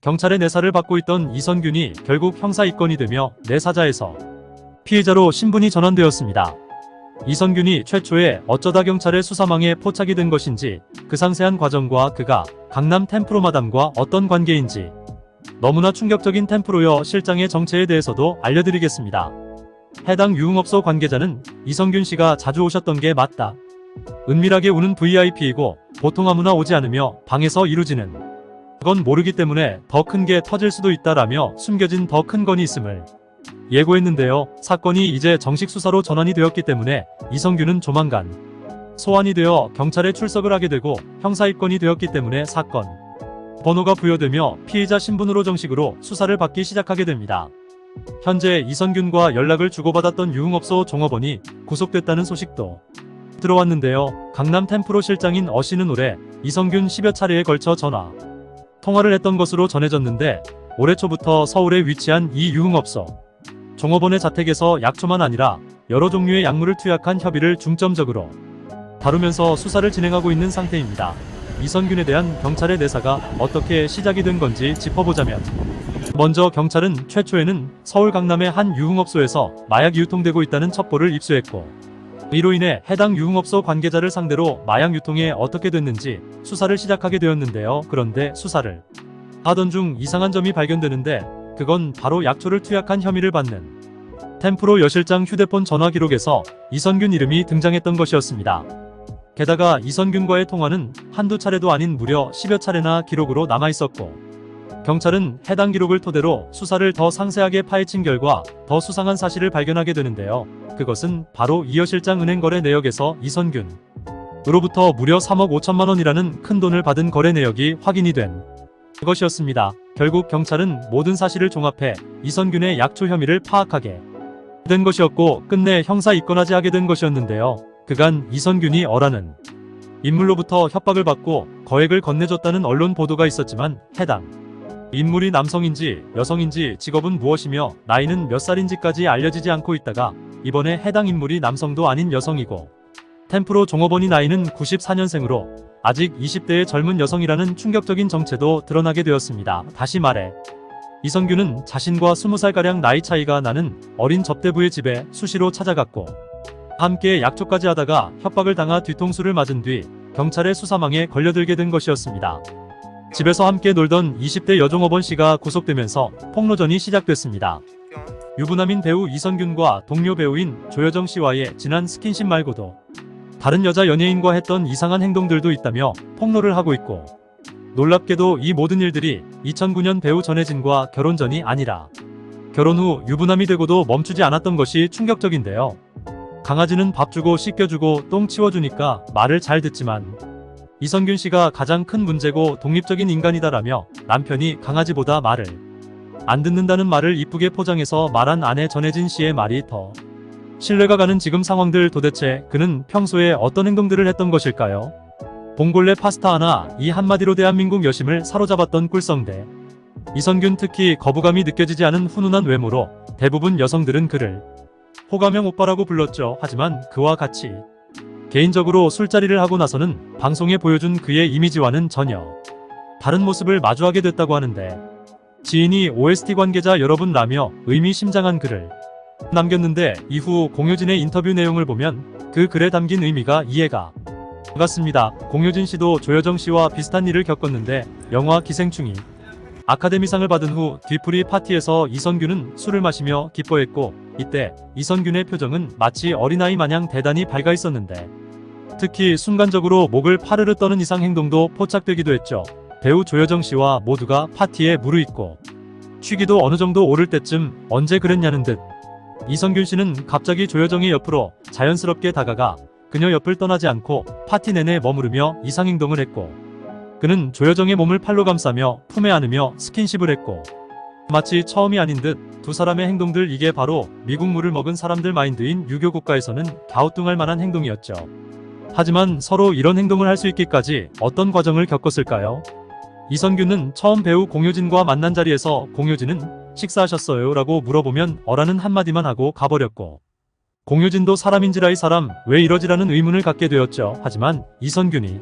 경찰의 내사를 받고 있던 이선균이 결국 형사 입건이 되며 내사자에서 피해자로 신분이 전환되었습니다. 이선균이 최초에 어쩌다 경찰의 수사망에 포착이 된 것인지 그 상세한 과정과 그가 강남 템프로 마담과 어떤 관계인지 너무나 충격적인 템프로여 실장의 정체에 대해서도 알려드리겠습니다. 해당 유흥업소 관계자는 이선균 씨가 자주 오셨던 게 맞다. 은밀하게 오는 VIP이고 보통 아무나 오지 않으며 방에서 이루지는 그건 모르기 때문에 더 큰 게 터질 수도 있다라며 숨겨진 더 큰 건이 있음을 예고했는데요. 사건이 이제 정식 수사로 전환이 되었기 때문에 이선균은 조만간 소환이 되어 경찰에 출석을 하게 되고 형사 입건이 되었기 때문에 사건 번호가 부여되며 피의자 신분으로 정식으로 수사를 받기 시작하게 됩니다. 현재 이선균과 연락을 주고받았던 유흥업소 종업원이 구속됐다는 소식도 들어왔는데요. 강남 템프로 실장인 어 씨는 올해 이선균 10여 차례에 걸쳐 전화 통화를 했던 것으로 전해졌는데 올해 초부터 서울에 위치한 이 유흥업소 종업원의 자택에서 약초만 아니라 여러 종류의 약물을 투약한 협의를 중점적으로 다루면서 수사를 진행하고 있는 상태입니다. 이선균에 대한 경찰의 내사가 어떻게 시작이 된 건지 짚어보자면, 먼저 경찰은 최초에는 서울 강남의 한 유흥업소에서 마약이 유통되고 있다는 첩보를 입수했고, 이로 인해 해당 유흥업소 관계자를 상대로 마약 유통에 어떻게 됐는지 수사를 시작하게 되었는데요. 그런데 수사를 하던 중 이상한 점이 발견되는데 그건 바로 약초를 투약한 혐의를 받는 템프로 여실장 휴대폰 전화 기록에서 이선균 이름이 등장했던 것이었습니다. 게다가 이선균과의 통화는 한두 차례도 아닌 무려 10여 차례나 기록으로 남아있었고, 경찰은 해당 기록을 토대로 수사를 더 상세하게 파헤친 결과 더 수상한 사실을 발견하게 되는데요. 그것은 바로 이 여실장 은행 거래 내역에서 이선균으로부터 무려 3억 5천만 원이라는 큰 돈을 받은 거래 내역이 확인이 된 것이었습니다. 결국 경찰은 모든 사실을 종합해 이선균의 약초 혐의를 파악하게 된 것이었고 끝내 형사 입건하지 하게 된 것이었는데요. 그간 이선균이 어라는 인물로부터 협박을 받고 거액을 건네줬다는 언론 보도가 있었지만 해당 인물이 남성인지 여성인지 직업은 무엇이며 나이는 몇 살인지까지 알려지지 않고 있다가 이번에 해당 인물이 남성도 아닌 여성이고 템프로 종업원이 나이는 94년생으로 아직 20대의 젊은 여성이라는 충격적인 정체도 드러나게 되었습니다. 다시 말해 이선균은 자신과 20살가량 나이 차이가 나는 어린 접대부의 집에 수시로 찾아갔고 함께 약초까지 하다가 협박을 당하 뒤통수를 맞은 뒤 경찰의 수사망에 걸려들게 된 것이었습니다. 집에서 함께 놀던 20대 여종업원 씨가 구속되면서 폭로전이 시작됐습니다. 유부남인 배우 이선균과 동료 배우인 조여정 씨와의 지난 스킨십 말고도 다른 여자 연예인과 했던 이상한 행동들도 있다며 폭로를 하고 있고, 놀랍게도 이 모든 일들이 2009년 배우 전혜진과 결혼 전이 아니라 결혼 후 유부남이 되고도 멈추지 않았던 것이 충격적인데요. 강아지는 밥 주고 씻겨주고 똥 치워주니까 말을 잘 듣지만 이선균 씨가 가장 큰 문제고 독립적인 인간이다라며 남편이 강아지보다 말을 안 듣는다는 말을 이쁘게 포장해서 말한 아내 전혜진 씨의 말이 더 신뢰가 가는 지금 상황들. 도대체 그는 평소에 어떤 행동들을 했던 것일까요? 봉골레 파스타 하나, 이 한마디로 대한민국 여심을 사로잡았던 꿀성대 이선균. 특히 거부감이 느껴지지 않은 훈훈한 외모로 대부분 여성들은 그를 호감형 오빠라고 불렀죠. 하지만 그와 같이 개인적으로 술자리를 하고 나서는 방송에 보여준 그의 이미지와는 전혀 다른 모습을 마주하게 됐다고 하는데, 지인이 OST 관계자 여러분라며 의미심장한 글을 남겼는데 이후 공효진의 인터뷰 내용을 보면 그 글에 담긴 의미가 이해가 갔습니다. 공효진 씨도 조여정 씨와 비슷한 일을 겪었는데 영화 기생충이 아카데미상을 받은 후 뒤풀이 파티에서 이선균은 술을 마시며 기뻐했고, 이때 이선균의 표정은 마치 어린아이 마냥 대단히 밝아 있었는데 특히 순간적으로 목을 파르르 떠는 이상 행동도 포착되기도 했죠. 배우 조여정 씨와 모두가 파티에 무르익고 취기도 어느 정도 오를 때쯤 언제 그랬냐는 듯 이선균 씨는 갑자기 조여정의 옆으로 자연스럽게 다가가 그녀 옆을 떠나지 않고 파티 내내 머무르며 이상행동을 했고, 그는 조여정의 몸을 팔로 감싸며 품에 안으며 스킨십을 했고, 마치 처음이 아닌 듯 두 사람의 행동들, 이게 바로 미국 물을 먹은 사람들 마인드인 유교 국가에서는 갸우뚱할 만한 행동이었죠. 하지만 서로 이런 행동을 할 수 있기까지 어떤 과정을 겪었을까요? 이선균은 처음 배우 공효진과 만난 자리에서 공효진은 식사하셨어요? 라고 물어보면 어라는 한마디만 하고 가버렸고, 공효진도 사람인지라 이 사람 왜 이러지라는 의문을 갖게 되었죠. 하지만 이선균이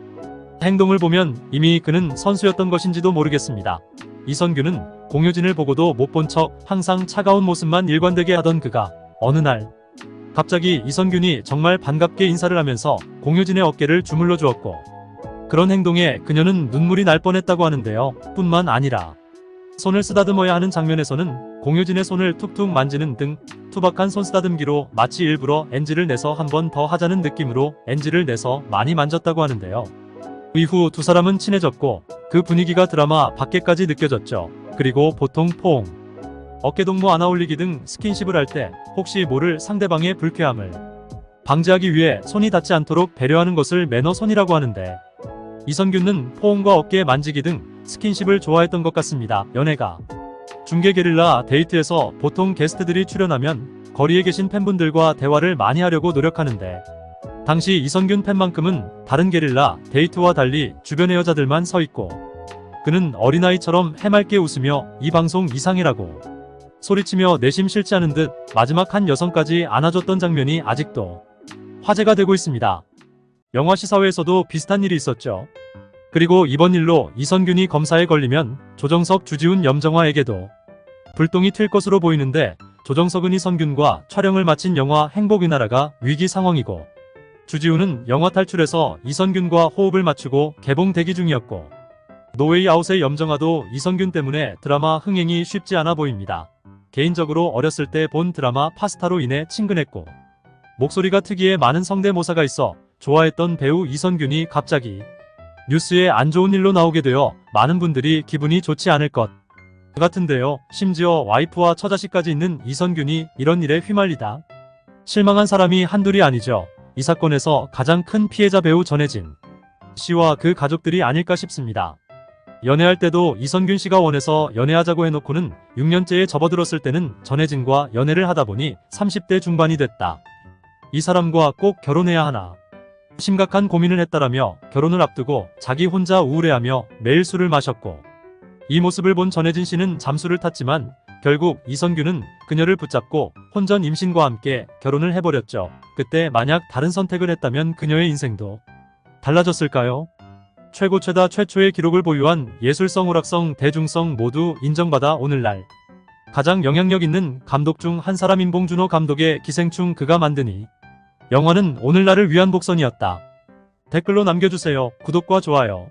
행동을 보면 이미 그는 선수였던 것인지도 모르겠습니다. 이선균은 공효진을 보고도 못 본 척 항상 차가운 모습만 일관되게 하던 그가 어느 날 갑자기 이선균이 정말 반갑게 인사를 하면서 공효진의 어깨를 주물러 주었고, 그런 행동에 그녀는 눈물이 날 뻔했다고 하는데요. 뿐만 아니라 손을 쓰다듬어야 하는 장면에서는 공효진의 손을 툭툭 만지는 등 투박한 손 쓰다듬기로 마치 일부러 NG를 내서 한 번 더 하자는 느낌으로 NG를 내서 많이 만졌다고 하는데요. 이후 두 사람은 친해졌고 그 분위기가 드라마 밖에까지 느껴졌죠. 그리고 보통 포옹, 어깨동무 안아올리기 등 스킨십을 할 때 혹시 모를 상대방의 불쾌함을 방지하기 위해 손이 닿지 않도록 배려하는 것을 매너손이라고 하는데, 이선균은 포옹과 어깨 만지기 등 스킨십을 좋아했던 것 같습니다. 연애가 중계 게릴라 데이트에서 보통 게스트들이 출연하면 거리에 계신 팬분들과 대화를 많이 하려고 노력하는데, 당시 이선균 팬만큼은 다른 게릴라 데이트와 달리 주변의 여자들만 서 있고 그는 어린아이처럼 해맑게 웃으며 이 방송 이상해라고 소리치며 내심 싫지 않은 듯 마지막 한 여성까지 안아줬던 장면이 아직도 화제가 되고 있습니다. 영화 시사회에서도 비슷한 일이 있었죠. 그리고 이번 일로 이선균이 검사에 걸리면 조정석, 주지훈, 염정아에게도 불똥이 튈 것으로 보이는데, 조정석은 이선균과 촬영을 마친 영화 행복의 나라가 위기 상황이고, 주지훈은 영화 탈출해서 이선균과 호흡을 맞추고 개봉 대기 중이었고, 노웨이 아웃의 염정아도 이선균 때문에 드라마 흥행이 쉽지 않아 보입니다. 개인적으로 어렸을 때 본 드라마 파스타로 인해 친근했고 목소리가 특이해 많은 성대모사가 있어 좋아했던 배우 이선균이 갑자기 뉴스에 안 좋은 일로 나오게 되어 많은 분들이 기분이 좋지 않을 것 같은데요. 심지어 와이프와 처자식까지 있는 이선균이 이런 일에 휘말리다 실망한 사람이 한둘이 아니죠. 이 사건에서 가장 큰 피해자 배우 전혜진 씨와 그 가족들이 아닐까 싶습니다. 연애할 때도 이선균 씨가 원해서 연애하자고 해놓고는 6년째에 접어들었을 때는 전혜진과 연애를 하다 보니 30대 중반이 됐다. 이 사람과 꼭 결혼해야 하나 심각한 고민을 했다라며 결혼을 앞두고 자기 혼자 우울해하며 매일 술을 마셨고, 이 모습을 본 전혜진 씨는 잠수를 탔지만 결국 이선균은 그녀를 붙잡고 혼전 임신과 함께 결혼을 해버렸죠. 그때 만약 다른 선택을 했다면 그녀의 인생도 달라졌을까요? 최고 최다 최초의 기록을 보유한 예술성, 오락성, 대중성 모두 인정받아 오늘날 가장 영향력 있는 감독 중 한 사람인 봉준호 감독의 기생충 그가 만드니 영화는 오늘날을 위한 복선이었다. 댓글로 남겨주세요. 구독과 좋아요.